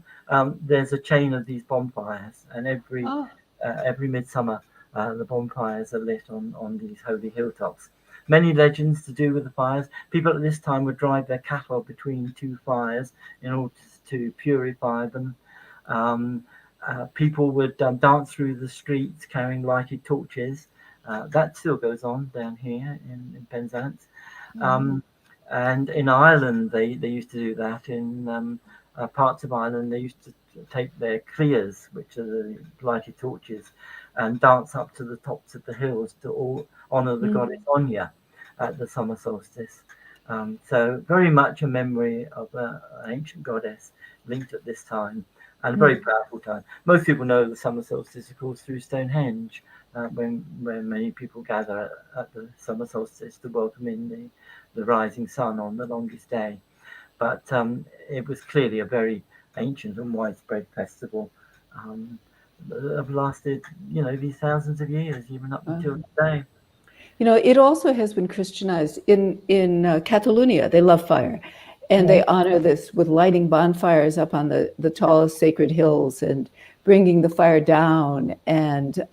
there's a chain of these bonfires, and every midsummer the bonfires are lit on these holy hilltops. Many legends to do with the fires. People at this time would drive their cattle between two fires in order to purify them. People would dance through the streets carrying lighted torches. That still goes on down here in Penzance. And in Ireland, they used to do that. In parts of Ireland, they used to take their clears, which are the lighted torches, and dance up to the tops of the hills to honour the goddess Onya at the summer solstice. So very much a memory of an ancient goddess linked at this time, and a very powerful time. Most people know the summer solstice, of course, through Stonehenge, when many people gather at the summer solstice to welcome in the rising sun on the longest day. But it was clearly a very ancient and widespread festival that have lasted, these thousands of years, even up until today. It also has been Christianized in Catalonia. They love fire, and they honor this with lighting bonfires up on the tallest sacred hills and bringing the fire down and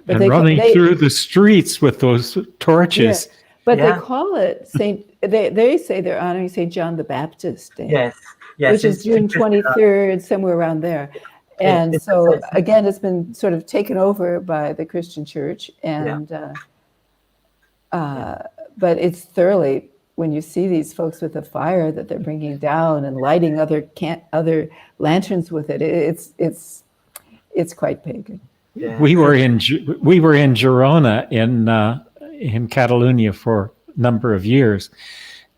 running through the streets with those torches. Yeah, but they call it Saint. They say they're honoring Saint John the Baptist Day. Yes, which is June 23rd, somewhere around there. And so again, it's been sort of taken over by the Christian Church, and but it's thoroughly, when you see these folks with the fire that they're bringing down and lighting other lanterns with it, it's quite pagan. Yeah. We were in Girona in Catalonia for a number of years,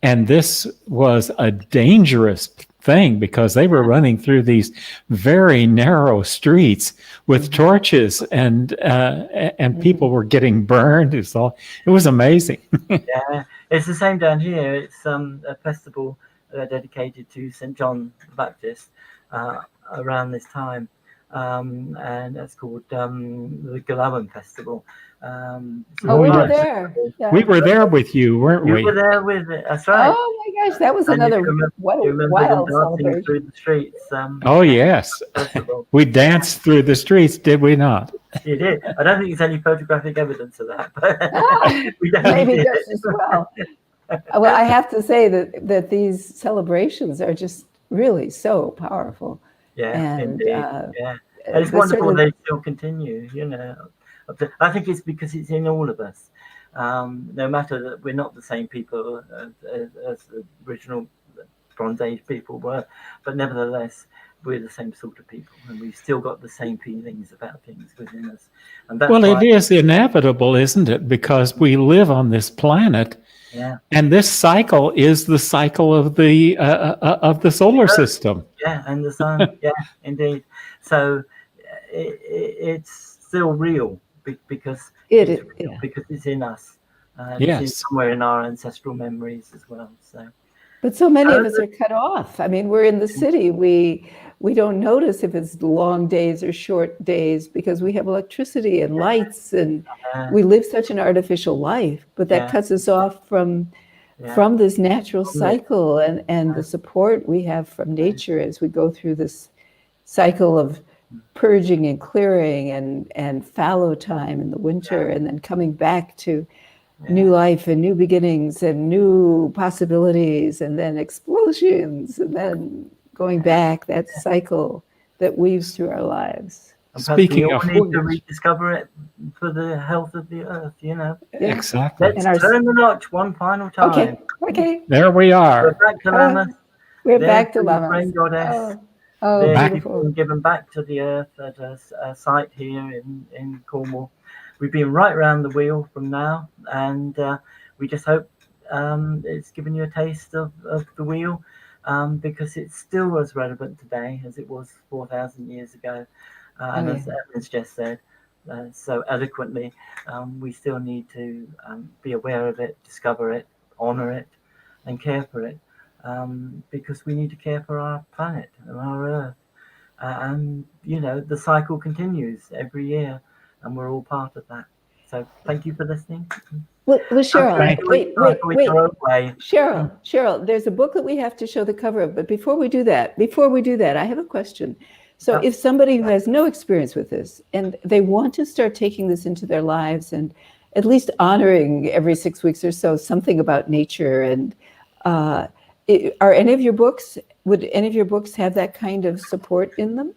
and this was a dangerous thing because they were running through these very narrow streets with torches, and people were getting burned. It was amazing. Yeah, it's the same down here. It's a festival dedicated to St. John the Baptist around this time. and that's called the Galawan Festival. Oh, we were yes. there. Yeah. We were there with you, weren't You we? were there with it. That's right. Oh my gosh, that was And another you remember them wild dancing celebration. through the streets. Oh, yes. Festival. We danced through the streets, did we not? You did. I don't think there's any photographic evidence of that, but Ah, we definitely maybe did. just as well. Well, I have to say that these celebrations are just really so powerful. Yeah, And, indeed. Yeah, and it's but wonderful certainly- they still continue. You know, I think it's because it's in all of us. No matter that we're not the same people as the original Bronze Age people were, but nevertheless, we're the same sort of people, and we've still got the same feelings about things within us. And that's Well, why, it is inevitable, isn't it? Because we live on this planet, yeah, and this cycle is the cycle of the solar system. yeah, and the sun, yeah, indeed. So it's still real because It it's is, real, yeah. because it's in us. It's Yes. somewhere in our ancestral memories as well. So But so many of us are cut off. I mean, we're in the city. We don't notice if it's long days or short days because we have electricity and lights, and we live such an artificial life. But that Yeah. cuts us off from yeah, this natural From it. cycle and the support we have from nature as we go through this cycle of purging and clearing and fallow time in the winter, and then coming back to new life and new beginnings and new possibilities, and then explosions, and then going back, that cycle that weaves through our lives. and perhaps Speaking we all of need to which- rediscover it for the health of the earth. You know, Yeah. Exactly. let's And our- turn the notch one final time. Okay, There we We're are. back to Lammas. we're There back to the Lammas. rain goddess. Oh, They're beautiful. being given back to the earth at a site here in Cornwall. We've been right around the wheel from now, and we just hope it's given you a taste of the wheel, because it's still as relevant today as it was 4,000 years ago. And as Evans just said so eloquently, we still need to be aware of it, discover it, honor it, and care for it. Because we need to care for our planet and our earth. And, you know, the cycle continues every year, and we're all part of that. So thank you for listening. Well, Cheryl, Thank wait. Cheryl, there's a book that we have to show the cover of, but before we do that, I have a question. So if somebody who has no experience with this and they want to start taking this into their lives and at least honoring every 6 weeks or so something about nature, and are any of your books, would any of your books have that kind of support in them?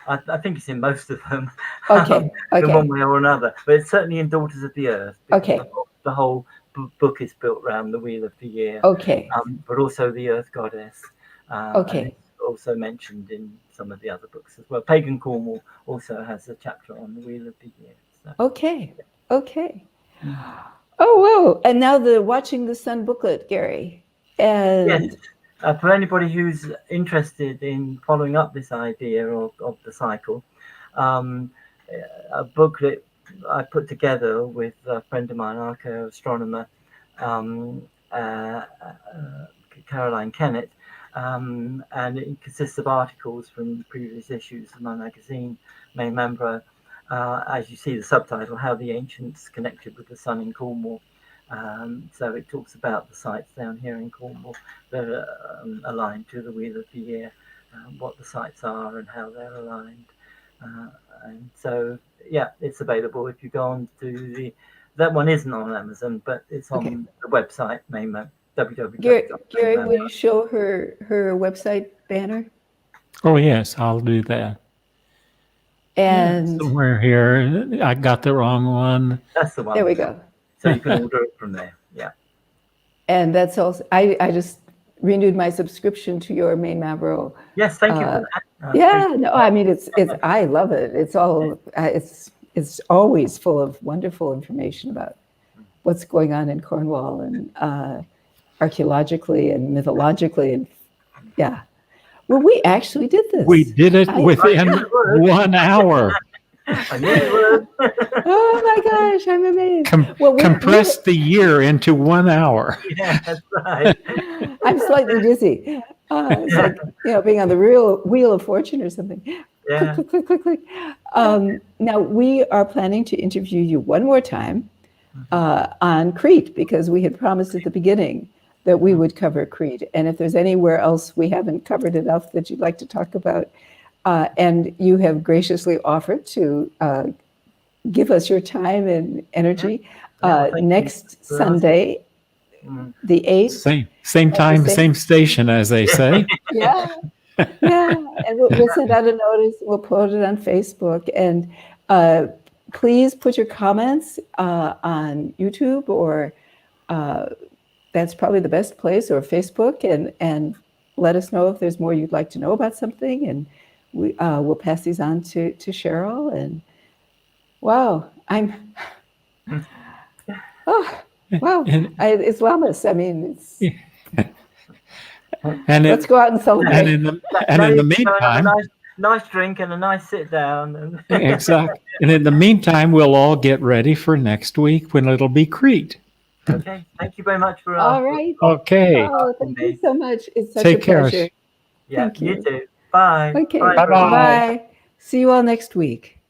I think it's in most of them. Okay. In one way or another. But it's certainly in Daughters of the Earth. Okay. The whole book is built around the Wheel of the Year. Okay. But also the Earth Goddess. Okay. And it's also mentioned in some of the other books as well. Pagan Cornwall also has a chapter on the Wheel of the Year. So. Okay. Oh, wow. And now the Watching the Sun booklet, Gary. And Yes. For anybody who's interested in following up this idea of the cycle, a booklet I put together with a friend of mine, archaeoastronomer, Caroline Kennett, and it consists of articles from previous issues of my magazine, Main Membro. As you see the subtitle, How the Ancients Connected with the Sun in Cornwall. So it talks about the sites down here in Cornwall that are aligned to the Wheel of the Year, what the sites are and how they're aligned. And so, yeah, it's available if you go on to that one isn't on Amazon, but it's on the website, www. Gary, will you show her website banner? Oh, yes, I'll do that. And somewhere here, I got the wrong one. That's the one. there we go. So you can order it from there. Yeah. And that's also, I just renewed my subscription to your Main Mavro. Yes, thank you for that. Yeah, no, I mean, it's I love it. It's all, it's always full of wonderful information about what's going on in Cornwall, and archaeologically and mythologically, and yeah. Well, we actually did this. We did it within 1 hour. I knew it would. Oh my gosh, I'm amazed. Compressed the year into 1 hour. Yeah, that's right. I'm slightly dizzy. It's like, being on the Wheel of Fortune or something. Yeah. Click, click, click, click, click. Now, we are planning to interview you one more time on Crete, because we had promised at the beginning that we would cover Crete. And if there's anywhere else we haven't covered enough that you'd like to talk about, and you have graciously offered to give us your time and energy, well, thank you next for Sunday, the 8th. Same time, same station, as they say. Yeah, yeah. And we'll send out a notice. We'll put it on Facebook. And please put your comments on YouTube, or that's probably the best place, or Facebook, and let us know if there's more you'd like to know about something. And we'll pass these on to Cheryl. And wow, wow, Islamists. I mean, it's. And Let's go out and celebrate. And in the meantime, nice drink and a nice sit down. exactly. And in the meantime, we'll all get ready for next week when it'll be Crete. Okay. Thank you very much for. All right. Okay. Oh, thank you so much. It's such Take a care. pleasure. Yeah. Thank you. You too. Bye. Okay. Bye. Bye-bye. Bye. See you all next week.